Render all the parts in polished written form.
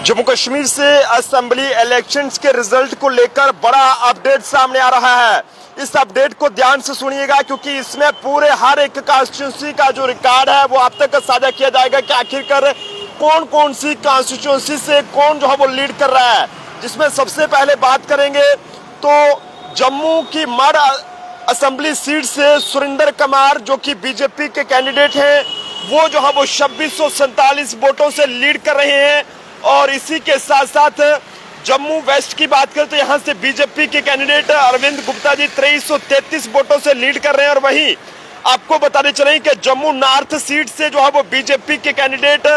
जम्मू कश्मीर से assembly elections के result को लेकर बड़ा अपडेट सामने आ रहा है। इस अपडेट को ध्यान से सुनिएगा क्योंकि इसमें पूरे हर एक कॉन्स्टिट्यूंसी का जो रिकॉर्ड है वो आप तक साझा किया जाएगा कि आखिरकार कौन कौन सी कॉन्स्टिट्यूंसी से कौन जो है वो लीड कर रहा है। जिसमें सबसे पहले बात करेंगे तो जम्मू की मड असेंबली सीट से सुरेंद्र कुमार जो कि बीजेपी के कैंडिडेट हैं वो जो है वो 2647 वोटों से लीड कर रहे हैं। और इसी के साथ साथ जम्मू वेस्ट की बात करें तो यहाँ से बीजेपी के कैंडिडेट अरविंद गुप्ता जी 2333 वोटों से लीड कर रहे हैं। और वहीं आपको बताने चलें कि जम्मू नॉर्थ सीट से जो है वो बीजेपी के कैंडिडेट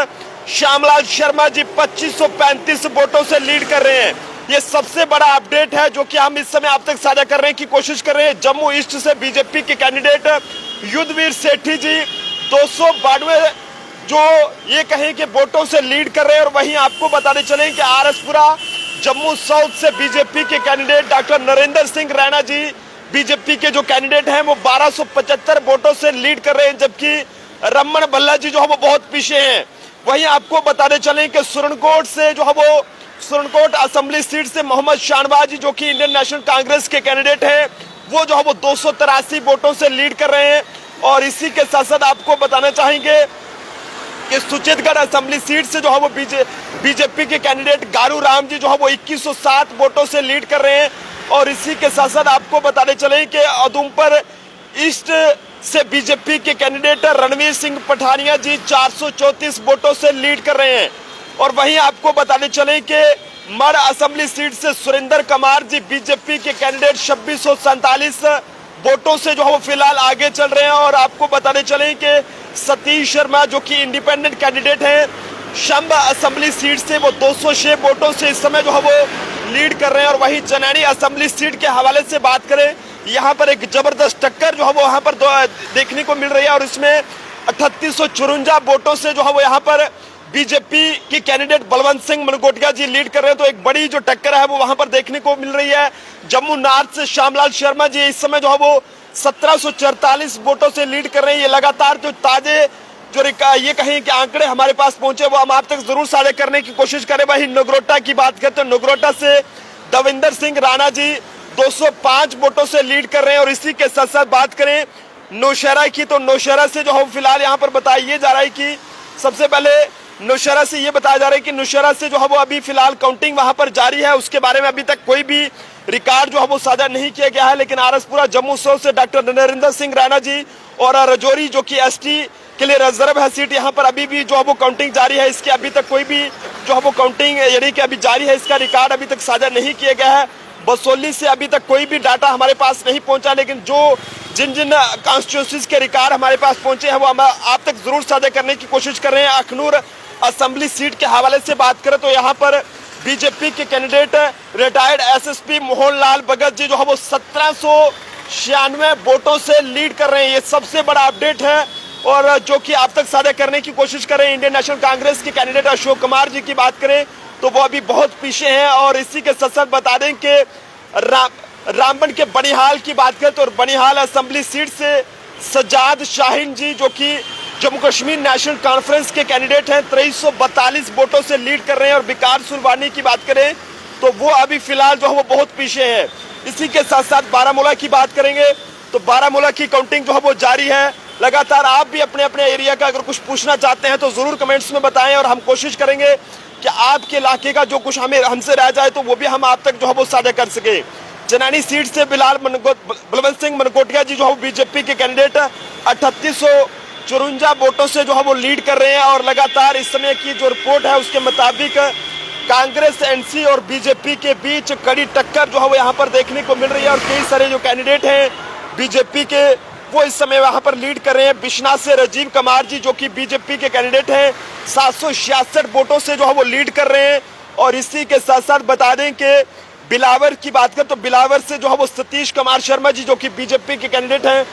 श्यामलाल शर्मा जी 2535 वोटों से लीड कर रहे हैं। ये सबसे बड़ा अपडेट है जो कि हम इस समय आप तक साझा करने की कोशिश कर रहे हैं। जम्मू ईस्ट से बीजेपी के कैंडिडेट युद्धवीर सेठी जी 292 जो ये कहें कि वोटों से लीड कर रहे हैं। और वहीं आपको बताने चलें कि आरएसपुरा जम्मू साउथ से बीजेपी के कैंडिडेट डॉक्टर नरेंद्र सिंह रैना जी बीजेपी के जो कैंडिडेट हैं वो 1275 वोटों से लीड कर रहे हैं, जबकि रमन भल्ला जी जो है वो बहुत पीछे हैं। वहीं आपको बताने चलें कि सुरनकोट से जो है वो सुरनकोट असेंबली सीट से मोहम्मद शाहनवाज जी जो कि इंडियन नेशनल कांग्रेस के कैंडिडेट हैं वो जो है वो 283 वोटों से लीड कर रहे हैं। और इसी के साथ साथ आपको बताना चाहेंगे कि सुचेतगढ़ असेंबली सीट से जो है वो बीजेपी के कैंडिडेट गारू राम जी जो है वो 2107 वोटों से लीड कर रहे हैं। और इसी के साथ साथ आपको बताने चले कि उधमपुर ईस्ट से बीजेपी के कैंडिडेट रणवीर सिंह पठानिया जी 434 वोटों से लीड कर रहे हैं। और वहीं आपको बताने चले कि मड असेंबली सीट से सुरेंद्र कुमार जी बीजेपी के कैंडिडेट 2647 वोटों से जो है वो फिलहाल आगे चल रहे हैं। और आपको बताने चले कि सतीश शर्मा जो कि इंडिपेंडेंट कैंडिडेट हैं शंभ असेंबली सीट से वो 206 वोटों से इस समय जो है वो लीड कर रहे हैं। और वहीं चनैनी असेंबली सीट के हवाले से बात करें यहाँ पर एक जबरदस्त टक्कर जो है वो यहाँ पर देखने को मिल रही है। और इसमें 3854 वोटों से जो है वो यहाँ पर बीजेपी की कैंडिडेट बलवंत सिंह मनकोटिया जी लीड कर रहे हैं। तो एक बड़ी जो टक्कर है वो वहां पर देखने को मिल रही है। जम्मू नॉर्थ से श्यामलाल शर्मा जी इस समय जो है वो 1744 वोटों से लीड कर रहे हैं। ये लगातार जो ताजे जो ये कहें कि आंकड़े हमारे पास पहुंचे वो हम आप तक जरूर साझा करने की कोशिश करें। वहीं नगरोटा की बात करें तो नगरोटा से दविंदर सिंह राणा जी 205 वोटों से लीड कर रहे हैं। और इसी के साथ साथ बात करें नौशहरा की तो नौशहरा से जो है फिलहाल यहाँ पर बताया जा रहा है कि सबसे पहले नौशहरा से ये बताया जा रहा है कि नौशहरा से जो है वो अभी फिलहाल काउंटिंग वहां पर जारी है। उसके बारे में अभी तक कोई भी रिकॉर्ड जो है वो साझा नहीं किया गया है। लेकिन आरएसपुरा जम्मू साउथ से डॉक्टर नरेंद्र सिंह रैना जी और रजौरी जो कि एसटी के लिए रिजर्व है सीट यहाँ पर अभी भी जो है वो काउंटिंग जारी है। इसके अभी तक कोई भी जो है वो काउंटिंग यानी कि अभी जारी है, इसका रिकॉर्ड अभी तक साझा नहीं किया गया है। बसोली से अभी तक कोई भी डाटा हमारे पास नहीं पहुंचा, लेकिन जो जिन जिन कॉन्स्टिट्यूंसीज के रिकॉर्ड हमारे पास पहुंचे हैं वो हम आप तक जरूर साझा करने की कोशिश कर रहे हैं। अखनूर असेंबली सीट के हवाले से बात करें तो यहाँ पर बीजेपी के candidate retired SSP Mohanlal Bhagat ji जो है वो 1796 वोटों से लीड कर रहे हैं। ये सबसे बड़ा अपडेट है और जो कि आप तक साझा करने की कोशिश कर रहे हैं। इंडियन नेशनल कांग्रेस के कैंडिडेट अशोक कुमार जी की बात करें तो वो अभी बहुत पीछे हैं। और इसी के साथ साथ बता दें कि रामबन के बनिहाल की बात करें तो बनिहाल असेंबली सीट से सजाद शाहीन जी जो कि जम्मू कश्मीर नेशनल कॉन्फ्रेंस के कैंडिडेट हैं 2342 वोटों से लीड कर रहे हैं। और विकार सुरवानी की बात करें तो वो अभी फिलहाल जो है वो बहुत पीछे है। इसी के साथ साथ बारामूला की बात करेंगे तो बारामूला की काउंटिंग जो है वो जारी है। लगातार आप भी अपने अपने एरिया का अगर कुछ पूछना चाहते हैं तो जरूर कमेंट्स में बताएं और हम कोशिश करेंगे कि आपके इलाके का जो कुछ हमें हमसे रह जाए तो वो भी हम आप तक जो है वो साझा कर सके। चनैनी सीट से बलवंत सिंह मनकोटिया जी जो है बीजेपी के कैंडिडेट 3854 वोटों से जो है वो लीड कर रहे हैं। और लगातार इस समय की जो रिपोर्ट है उसके मुताबिक कांग्रेस एनसी और बीजेपी के बीच कड़ी टक्कर जो है वो यहाँ पर देखने को मिल रही है। और कई सारे जो कैंडिडेट हैं बीजेपी के वो इस समय वहां पर लीड कर रहे हैं। बिश्नाथ से राजीव कुमार जी जो कि बीजेपी के कैंडिडेट हैं 766 वोटों से जो है वो लीड कर रहे हैं। और इसी के साथ साथ बता दें कि बिलावर की बात करें तो बिलावर से जो है वो सतीश कुमार शर्मा जी जो कि बीजेपी के कैंडिडेट हैं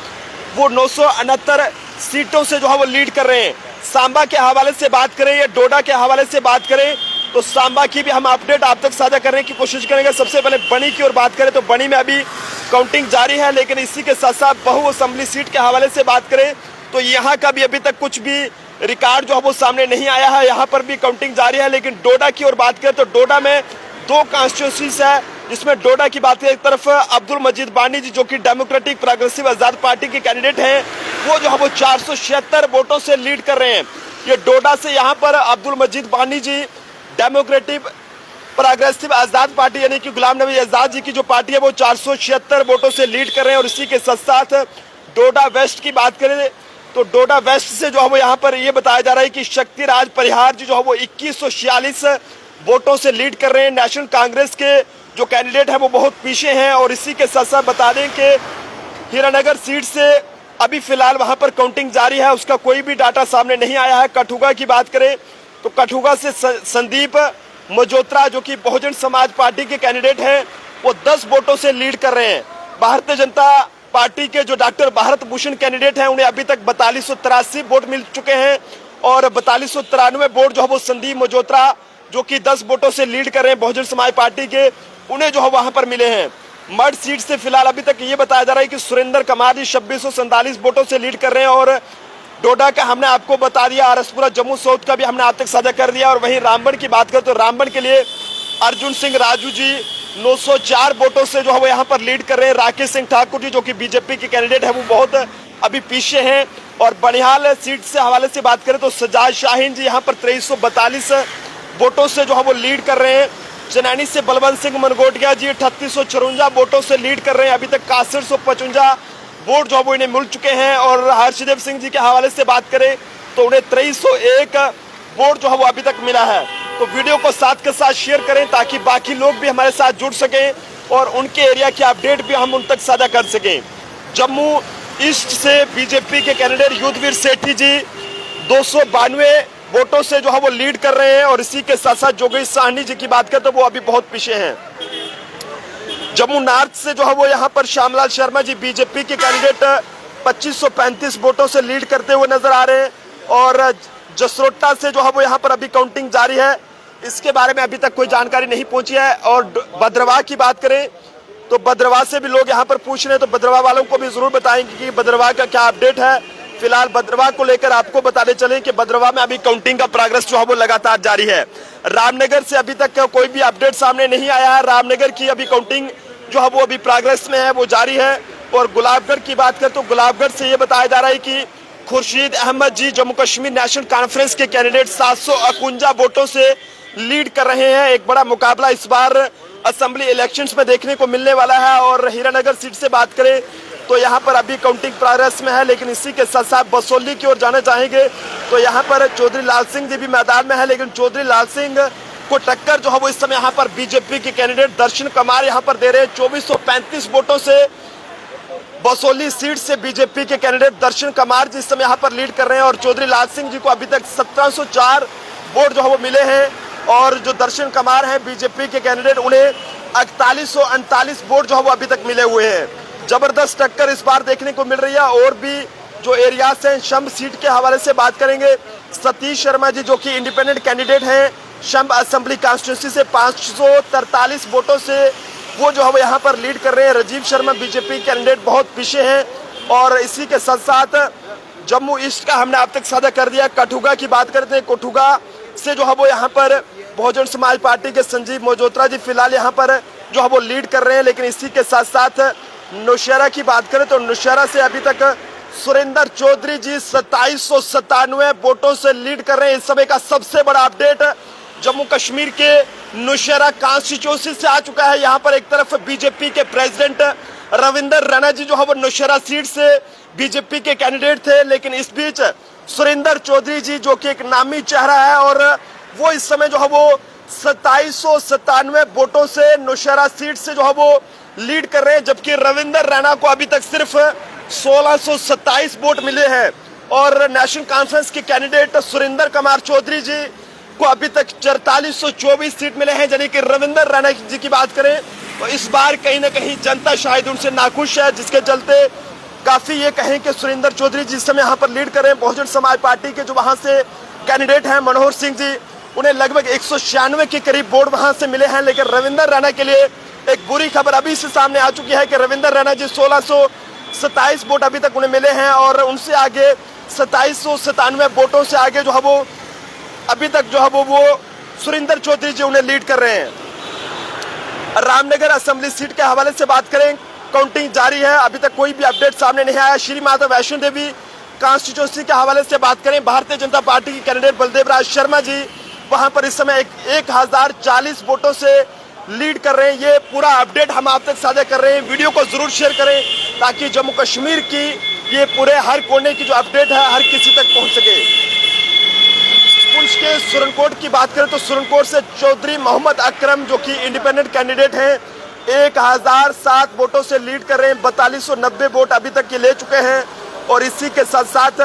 वो 969 सीटों से जो है वो लीड कर रहे हैं। सांबा के हवाले से बात करें या डोडा के हवाले से बात करें तो सांबा की भी हम अपडेट आप तक साझा करने की कोशिश करेंगे। सबसे पहले बनी की ओर बात करें तो बनी में अभी काउंटिंग जारी है, लेकिन इसी के साथ साथ बहु असेंबली सीट के हवाले से बात करें तो यहाँ का भी अभी तक कुछ भी रिकॉर्ड जो है वो सामने नहीं आया है। यहाँ पर भी काउंटिंग जारी है। लेकिन डोडा की ओर बात करें तो डोडा में 2 कॉन्स्टिट्यूंसीज है, जिसमें डोडा की बात करें एक तरफ अब्दुल मजीद बानी जी जो कि डेमोक्रेटिक प्रोग्रेसिव आजाद पार्टी के कैंडिडेट हैं, वो जो है वो 476 वोटों से लीड कर रहे हैं। ये डोडा से यहाँ पर अब्दुल मजीद बानी जी डेमोक्रेटिक प्रोग्रेसिव आजाद पार्टी यानी कि गुलाम नबी आजाद जी की जो पार्टी है वो 476 वोटों से लीड कर रहे हैं। और इसी के साथ साथ डोडा वेस्ट की बात करें तो डोडा वेस्ट से जो है वो यहाँ पर ये बताया जा रहा है कि शक्तिराज परिहार जी जो है वो 2146 वोटों से लीड कर रहे हैं। नेशनल कांग्रेस के जो कैंडिडेट है वो बहुत पीछे हैं। और इसी के साथ साथ बता दें कि हीरानगर सीट से अभी फिलहाल वहां पर काउंटिंग जारी है, उसका कोई भी डाटा सामने नहीं आया है। कठुआ की बात करें तो कठुआ से संदीप मजोत्रा जो कि बहुजन समाज पार्टी के कैंडिडेट हैं वो 10 वोटों से लीड कर रहे हैं। भारतीय जनता पार्टी के जो डॉक्टर भारत भूषण कैंडिडेट हैं उन्हें अभी तक 4283 वोट मिल चुके हैं और 4293 वोट जो है वो संदीप मजोत्रा जो कि 10 वोटों से लीड कर रहे हैं बहुजन समाज पार्टी के, उन्हें जो है वहां पर मिले हैं। मर्ड सीट से फिलहाल अभी तक ये बताया जा रहा है कि सुरेंद्र कमार जी 2647 वोटों से लीड कर रहे हैं। और डोडा का हमने आपको बता दिया, आरसपुरा जम्मू साउथ का भी हमने आप तक साझा कर दिया। और वहीं रामबन की बात करें तो रामबन के लिए अर्जुन सिंह राजू जी 904 वोटों से जो है वो यहाँ पर लीड कर रहे हैं। राकेश सिंह ठाकुर जी जो कि बीजेपी के कैंडिडेट है वो बहुत अभी पीछे हैं। और बनिहाल सीट से हवाले से बात करें तो सजाद शाहीन जी यहाँ पर 2342 वोटों से जो है वो लीड कर रहे हैं। चनैनी से बलवंत सिंह मनगोटिया जी 3854 वोटों से लीड कर रहे हैं। अभी तक 6155 वोट जो है वो इन्हें मिल चुके हैं। और हर्षदेव सिंह जी के हवाले से बात करें तो उन्हें 2301 वोट जो है वो अभी तक मिला है। तो वीडियो को साथ के साथ शेयर करें ताकि बाकी लोग भी हमारे साथ जुड़ सकें और उनके एरिया की अपडेट भी हम उन तक साझा कर सकें। जम्मू ईस्ट से बीजेपी के कैंडिडेट युद्धवीर सेठी जी 292 वोटों से जो है वो लीड कर रहे हैं। और इसी के साथ साथ जोगेश साहनी जी की बात करें तो वो अभी बहुत पीछे हैं। जम्मू नॉर्थ से जो है वो यहाँ पर श्यामलाल शर्मा जी बीजेपी के कैंडिडेट 2535 वोटों से लीड करते हुए नजर आ रहे हैं। और जसरोटा से जो है वो यहाँ पर अभी काउंटिंग जारी है, इसके बारे में अभी तक कोई जानकारी नहीं पहुंची है। और भद्रवाह की बात करें तो भद्रवाह से भी लोग यहाँ पर पूछ रहे हैं, तो भद्रवाह वालों को भी जरूर बताएंगे कि भद्रवाह का क्या अपडेट है। फिलहाल भद्रवाह को लेकर आपको बताते चलें कि भद्रवाह में अभी काउंटिंग का प्रोग्रेस जो है वो लगातार जारी है। रामनगर से अभी तक कोई भी अपडेट सामने नहीं आया है। रामनगर की अभी काउंटिंग जो है वो अभी प्रोग्रेस में है, वो जारी है। और गुलाबगढ़ की बात करें तो गुलाबगढ़ से ये बताया जा रहा है कि खुर्शीद अहमद जी जम्मू कश्मीर नेशनल कॉन्फ्रेंस के कैंडिडेट 751 वोटों से लीड कर रहे हैं। एक बड़ा मुकाबला इस बार असेंबली इलेक्शंस में देखने को मिलने वाला है। और हीरानगर सीट से बात करें तो यहाँ पर अभी काउंटिंग प्रोग्रेस में है। लेकिन इसी के साथ साथ बसोली की ओर जाना चाहेंगे तो यहाँ पर चौधरी लाल सिंह जी भी मैदान में है। लेकिन चौधरी लाल सिंह को टक्कर जो है वो इस समय यहाँ पर बीजेपी के कैंडिडेट दर्शन कमार यहाँ पर दे रहे हैं 2435 वोटों से। बसोली सीट से बीजेपी के कैंडिडेट दर्शन कमार जी इस समय यहाँ पर लीड कर रहे हैं। और चौधरी लाल सिंह जी को अभी तक 1704 वोट जो है वो मिले हैं। और जो दर्शन कमार हैं बीजेपी के कैंडिडेट उन्हें 4139 वोट जो है वो अभी तक मिले हुए हैं। जबरदस्त टक्कर इस बार देखने को मिल रही है। और भी जो एरियाज हैं शंभ सीट के हवाले से बात करेंगे, सतीश शर्मा जी जो कि इंडिपेंडेंट कैंडिडेट हैं शंभ असेंबली कॉन्स्टिट्यूंसी से 543 वोटों से वो जो है वो यहाँ पर लीड कर रहे हैं। राजीव शर्मा बीजेपी कैंडिडेट बहुत पीछे हैं। और इसी के साथ साथ जम्मू ईस्ट का हमने आप तक साझा कर दिया। कठुआ की बात करते हैं, कठुआ से जो है वो यहाँ पर बहुजन समाज पार्टी के संजीव मजोत्रा जी फिलहाल यहाँ पर जो है वो लीड कर रहे हैं। लेकिन इसी के साथ साथ नौशहरा की बात करें तो नौशहरा से अभी तक सुरेंद्र चौधरी जी 2797 वोटों से लीड कर रहे हैं। इस समय का सबसे बड़ा अपडेट जम्मू कश्मीर के नौशहरा कॉन्स्टिट्यूंसी से आ चुका है। यहाँ पर एक तरफ बीजेपी के प्रेसिडेंट रविंदर रैना जी जो है वो नौशहरा सीट से बीजेपी के कैंडिडेट थे। लेकिन इस बीच सुरेंद्र चौधरी जी जो कि एक नामी चेहरा है और वो इस समय जो है वो 2797 वोटों से नौशहरा सीट से जो है वो लीड कर रहे हैं। जबकि रविंदर रैना को अभी तक सिर्फ 1627 वोट मिले हैं। और नेशनल कॉन्फ्रेंस के कैंडिडेट सुरेंद्र कुमार चौधरी जी को अभी तक 4424 सीट मिले हैं। यानी कि रविंदर रैना जी की बात करें तो इस बार कहीं ना कहीं जनता शायद उनसे नाखुश है, जिसके चलते काफी ये कहें कि सुरेंद्र चौधरी जिस समय यहाँ पर लीड कर रहे हैं। बहुजन समाज पार्टी के जो वहां से कैंडिडेट हैं मनोहर सिंह जी, उन्हें लगभग 196 के करीब वोट वहां से मिले हैं। लेकिन रविंदर रैना के लिए एक बुरी खबर अभी से सामने आ चुकी है कि रविंदर रैना जी 1627 वोट अभी तक उन्हें मिले हैं। और उनसे आगे 2797 वोटों से आगे जो है वो अभी तक जो है वो सुरेंद्र चौधरी जी उन्हें लीड कर रहे हैं। रामनगर असेंबली सीट के हवाले से बात करें, काउंटिंग जारी है, अभी तक कोई भी अपडेट सामने नहीं आया। श्री माता वैष्णो देवी कॉन्स्टिट्यूंसी के हवाले से बात करें, भारतीय जनता पार्टी के कैंडिडेट बलदेव राज शर्मा जी वहां पर इस समय 1040 वोटों से लीड कर रहे हैं। ये पूरा अपडेट हम आप तक साझा कर रहे हैं। वीडियो को जरूर शेयर करें ताकि जम्मू कश्मीर की ये पूरे हर कोने की जो अपडेट है हर किसी तक पहुंच सके। पुंछ के सुरनकोट की बात करें तो सुरनकोट से चौधरी मोहम्मद अकरम जो कि इंडिपेंडेंट कैंडिडेट हैं 1007 वोटों से लीड कर रहे हैं। 4290 वोट अभी तक के ले चुके हैं। और इसी के साथ साथ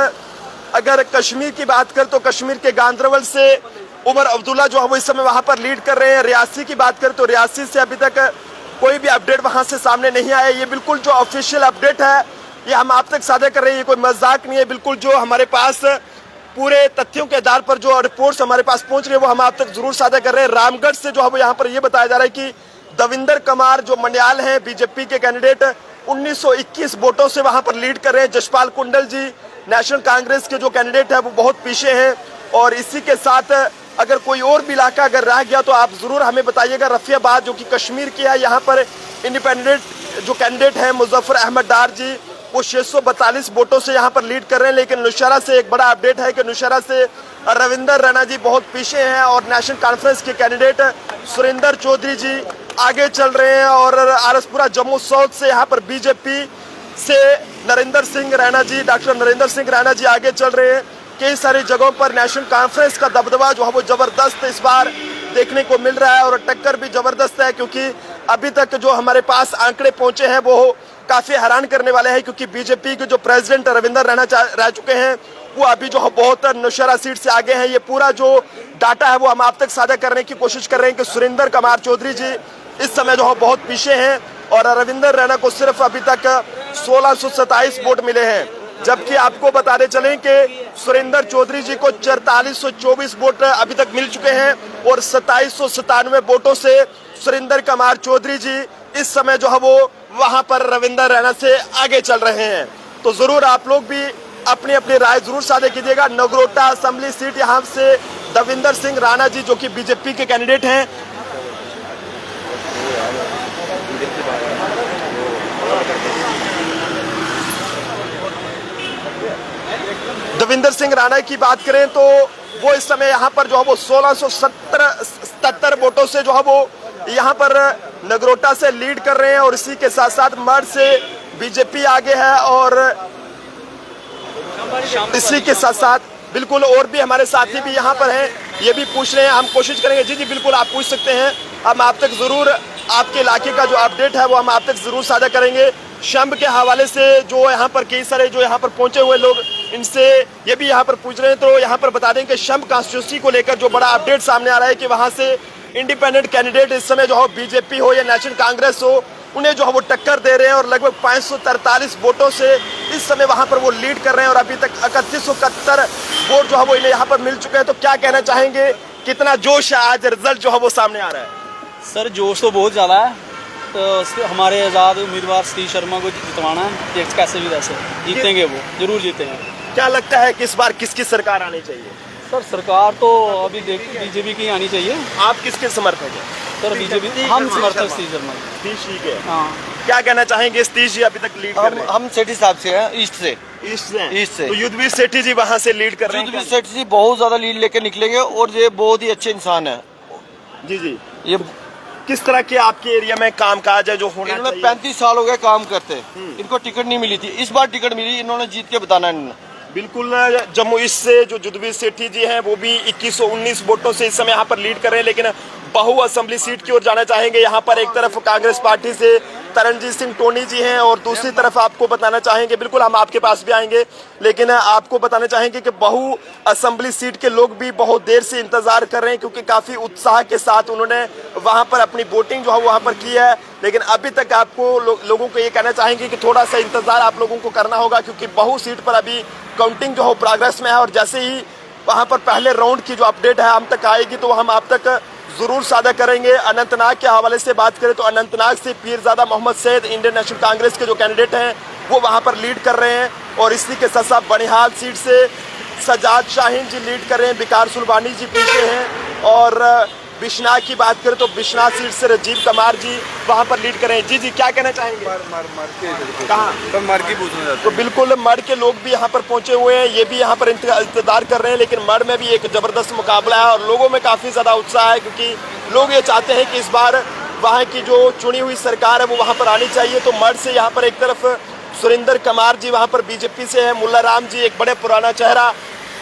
अगर कश्मीर की बात करें तो कश्मीर के गांदरबल से उमर अब्दुल्ला जो है वो इस समय वहां पर लीड कर रहे हैं। रियासी की बात करें तो रियासी से अभी तक कोई भी अपडेट वहां से सामने नहीं आया। ये बिल्कुल जो ऑफिशियल अपडेट है ये हम आप तक साझा कर रहे हैं, ये कोई मजाक नहीं है। बिल्कुल जो हमारे पास पूरे तथ्यों के आधार पर जो रिपोर्ट्स हमारे पास पहुंच रही है वो हम आप तक जरूर साझा कर रहे हैं। रामगढ़ से जो है वो यहाँ पर ये बताया जा रहा है कि दविंदर कुमार जो मंडियाल हैं बीजेपी के कैंडिडेट 1921 वोटों से वहां पर लीड कर रहे हैं। जसपाल कुंडल जी नेशनल कांग्रेस के जो कैंडिडेट है वो बहुत पीछे हैं। और इसी के साथ अगर कोई और भी इलाका अगर रह गया तो आप जरूर हमें बताइएगा। रफियाबाद जो कि कश्मीर की है, यहाँ पर इंडिपेंडेंट जो कैंडिडेट हैं मुजफ्फर अहमद डार जी वो 642 वोटों से यहाँ पर लीड कर रहे हैं। लेकिन नौशहरा से एक बड़ा अपडेट है कि नौशहरा से रविंदर रैना जी बहुत पीछे हैं और नेशनल कॉन्फ्रेंस के कैंडिडेट सुरेंद्र चौधरी जी आगे चल रहे हैं। और आरसपुरा जम्मू साउथ से यहाँ पर बीजेपी से नरेंद्र सिंह रैना जी, डॉक्टर नरेंद्र सिंह रैना जी आगे चल रहे हैं। कई सारी जगहों पर नेशनल कॉन्फ्रेंस का दबदबा जो है वो जबरदस्त इस बार देखने को मिल रहा है और टक्कर भी जबरदस्त है, क्योंकि अभी तक जो हमारे पास आंकड़े पहुंचे हैं वो काफी हैरान करने वाले हैं। क्योंकि बीजेपी के जो प्रेसिडेंट रविंदर रैना रह चुके हैं वो अभी जो है बहुत नौशहरा सीट से आगे हैं। ये पूरा जो डाटा है वो हम आप तक साझा करने की कोशिश कर रहे हैं कि सुरेंद्र कुमार चौधरी जी इस समय जो है बहुत पीछे हैं और रविंदर रैना को सिर्फ अभी तक 1627 वोट मिले हैं। जबकि आपको बताते चलें कि सुरेंद्र चौधरी जी को 4424 वोट अभी तक मिल चुके हैं और 2797 वोटों से सुरेंद्र कुमार चौधरी जी इस समय जो है वो वहां पर रविंदर रैना से आगे चल रहे हैं। तो जरूर आप लोग भी अपनी अपनी राय जरूर साझा कीजिएगा। नगरोटा असेंबली सीट यहाँ से दविंदर सिंह राणा जी जो कि बीजेपी के कैंडिडेट हैं दविंदर सिंह राणा की बात करें तो वो इस समय यहाँ पर जो है वो 1677 वोटों से जो है वो यहाँ पर नगरोटा से लीड कर रहे हैं। और इसी के साथ साथ मर्द से बीजेपी आगे है और इसी के साथ साथ बिल्कुल और भी हमारे साथी भी यहाँ पर हैं, ये भी पूछ रहे हैं, हम कोशिश करेंगे। जी जी बिल्कुल आप पूछ सकते हैं, हम आप तक जरूर आपके इलाके का जो अपडेट है वो हम आप तक जरूर साझा करेंगे। शंभ के हवाले से जो यहाँ पर कई सारे जो यहाँ पर पहुंचे हुए लोग इनसे ये भी यहाँ पर पूछ रहे हैं, तो यहाँ पर बता दें कि शंभ कॉन्स्टिट्यूंसी को लेकर जो बड़ा अपडेट सामने आ रहा है कि वहाँ से इंडिपेंडेंट कैंडिडेट इस समय जो हो बीजेपी हो या नेशनल कांग्रेस हो उन्हें जो है वो टक्कर दे रहे हैं और लगभग 543 वोटों से इस समय वहां पर वो लीड कर रहे हैं और अभी तक 3171 वोट जो है वो इन्हें यहाँ पर मिल चुके हैं। तो क्या कहना चाहेंगे, कितना जोश है आज रिजल्ट जो है वो सामने आ रहा है? सर जोश तो बहुत ज़्यादा है। तो हमारे आज़ाद उम्मीदवार सतीश शर्मा को जितवाना है, कैसे भी वैसे जीतेंगे, वो जरूर जीतेंगे। क्या लगता है कि इस बार किसकी सरकार आनी चाहिए? सर सरकार तो अभी बीजेपी की आनी चाहिए। आप किसके समर्थक हैं? सर बीजेपी, हम समर्थक सतीश शर्मा। सतीश जी के? हाँ। क्या कहना चाहेंगे, सतीश जी अभी तक लीड कर रहे हैं? हम सेठी साहब से हैं, ईस्ट से। तो युद्धवीर सेठी जी वहाँ से लीड कर रहे हैं? युद्धवीर सेठी जी बहुत ज्यादा लीड लेके निकलेंगे और ये बहुत ही अच्छे इंसान है। जी जी। ये किस तरह के आपके एरिया में काम काज है जो होना चाहिए? 35 साल हो गए काम करते, इनको टिकट नहीं मिली थी, इस बार टिकट मिली, इन्होंने जीत के बताना है। बिल्कुल। जम्मू ईस्ट से जो युद्धवीर सेठी जी हैं वो भी 2119 वोटों से इस समय यहाँ पर लीड कर रहे हैं। लेकिन बहु असेंबली सीट की ओर जाना चाहेंगे। यहाँ पर एक तरफ कांग्रेस पार्टी से तरनजीत सिंह टोनी जी हैं और दूसरी तरफ आपको बताना चाहेंगे, बिल्कुल हम आपके पास भी आएंगे, लेकिन आपको बताना चाहेंगे कि बहु असेंबली सीट के लोग भी बहुत देर से इंतजार कर रहे हैं क्योंकि काफी उत्साह के साथ उन्होंने वहां पर अपनी वोटिंग जो है वहां पर की है। लेकिन अभी तक आपको लोगों को ये कहना चाहेंगे कि थोड़ा सा इंतजार आप लोगों को करना होगा क्योंकि बहु सीट पर अभी काउंटिंग जो है प्रोग्रेस में है और जैसे ही वहां पर पहले राउंड की जो अपडेट है हम तक आएगी तो हम आप तक जरूर साझा करेंगे। अनंतनाग के हवाले से बात करें तो अनंतनाग से पीरजादा मोहम्मद सैयद इंडियन नेशनल कांग्रेस के जो कैंडिडेट हैं वो वहां पर लीड कर रहे हैं और इसी के साथ साथ बनिहाल सीट से सजाद शाहीन जी लीड कर रहे हैं, विकार सुलबानी जी पीछे हैं, और बिश्नाह की बात करें तो बिश्नाह सीट से राजीव कुमार जी वहां पर लीड कर रहे हैं। जी क्या कहना चाहेंगे? कहाँ मर की पूछना चाहते तो बिल्कुल मड़ के लोग भी यहाँ पर पहुंचे हुए हैं, ये भी यहाँ पर इंतजार कर रहे हैं, लेकिन मड़ में भी एक जबरदस्त मुकाबला है और लोगों में काफी ज्यादा उत्साह है, क्योंकि लोग ये चाहते हैं कि इस बार वहाँ की जो चुनी हुई सरकार है वो वहाँ पर आनी चाहिए। तो मड़ से यहाँ पर एक तरफ सुरेंद्र कुमार जी वहाँ पर बीजेपी से हैं, मुल्ला राम जी एक बड़े पुराना चेहरा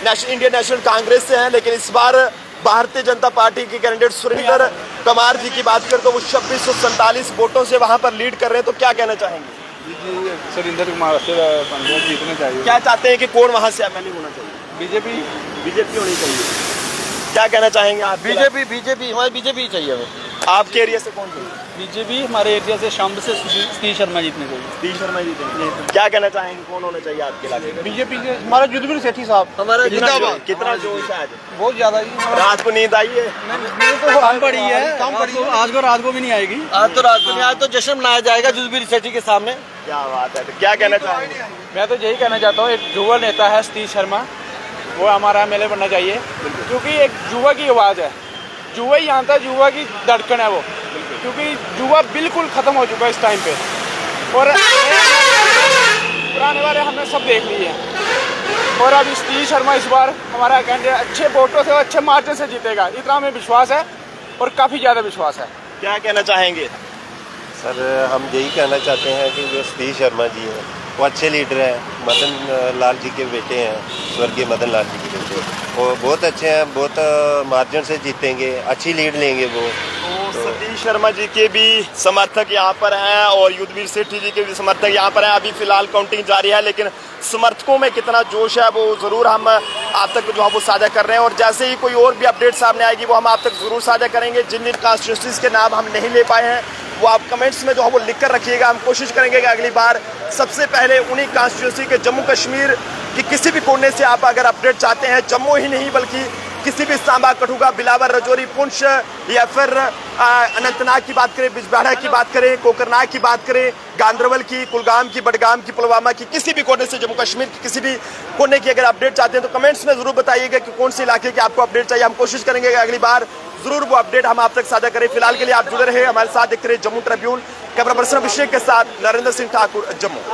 इंडियन नेशनल कांग्रेस से हैं, लेकिन इस बार भारतीय जनता पार्टी के कैंडिडेट सुरेंद्र कुमार जी की बात करें तो वो 2647 वोटों से वहाँ पर लीड कर रहे हैं। तो क्या कहना चाहेंगे? जी सुरेंद्र कुमार से जीतना चाहिए। क्या चाहते हैं कि कौन वहाँ से एमएलए होना चाहिए? बीजेपी होनी चाहिए। क्या कहना चाहेंगे आप? बीजेपी हमारी बीजेपी चाहिए हमें। आपके एरिया से कौन चाहिए? बीजेपी हमारे एरिया से शाम से सतीश शर्मा जीतने चाहिए। सतीश शर्मा जीतेंगे। क्या कहना चाहेंगे कौन होना चाहिए आपके इलाके में? बीजेपी के हमारा युद्धवीर सेठी साहब हमारा कितना जोश है आज? बहुत ज्यादा जी। रात को नींद आई है? कम पड़ी है, आज को रात को भी नहीं आएगी। आज तो रात में आज तो जश्न मनाया जाएगा युद्धवीर सेठी के सामने। क्या बात है। तो क्या कहना चाहेंगे? मैं तो यही कहना चाहता हूँ, एक युवा नेता है सतीश शर्मा, वो हमारा एमएलए बनना चाहिए, क्योंकि एक युवा की आवाज़ है, युवा ही जानता है, युवा की धड़कन है वो, क्योंकि युवा बिल्कुल ख़त्म हो चुका है इस टाइम पे, और पुराने वाले हमने सब देख लिए हैं। और अब सतीश शर्मा इस बार हमारा कैंडिडेट अच्छे वोटों से और अच्छे मार्जिन से जीतेगा, इतना हमें विश्वास है और काफ़ी ज़्यादा विश्वास है। क्या कहना चाहेंगे? सर हम यही कहना चाहते हैं कि जो सतीश शर्मा जी हैं वो अच्छे लीडर हैं, मदन लाल जी के बेटे हैं, स्वर्गीय मदन लाल जी के बेटे, वो बहुत अच्छे हैं, बहुत मार्जिन से जीतेंगे, अच्छी लीड लेंगे वो। तो सतीश शर्मा जी के भी समर्थक यहाँ पर हैं और युद्धवीर सेठी जी के भी समर्थक यहाँ पर हैं। अभी फिलहाल काउंटिंग जारी है, लेकिन समर्थकों में कितना जोश है वो ज़रूर हम आप तक जो है वो साझा कर रहे हैं, और जैसे ही कोई और भी अपडेट सामने आएगी वो हम आप तक ज़रूर साझा करेंगे। जिन जिन कॉन्स्टिट्यूंसीज के नाम हम नहीं ले पाए हैं वो आप कमेंट्स में जो है वो लिख कर रखिएगा। हम कोशिश करेंगे कि अगली बार सबसे पहले उन्हीं कॉन्स्टिट्यूंसी के जम्मू कश्मीर की किसी भी कोने से आप अगर अपडेट चाहते हैं, जम्मू ही नहीं बल्कि किसी भी सांबा, कठुआ, बिलावर, राजौरी, पुंछ या फिर अनंतनाग की बात करें, बिजबिहाड़ा की बात करें, कोकरनाग की बात करें, गांधरबल की, कुलगाम की, बडगाम की, पुलवामा की, किसी भी कोने से जम्मू कश्मीर की किसी भी कोने की अगर अपडेट चाहते हैं तो कमेंट्स में जरूर बताइएगा कि कौन से इलाके की आपको अपडेट चाहिए। हम कोशिश करेंगे कि अगली बार जरूर वो अपडेट हम आप तक साझा करें। फिलहाल के लिए आप जुड़े रहे हमारे साथ, देखते रहे जम्मू ट्रिब्यून। कैमरा पर्सन अभिषेक के साथ नरेंद्र सिंह ठाकुर, जम्मू।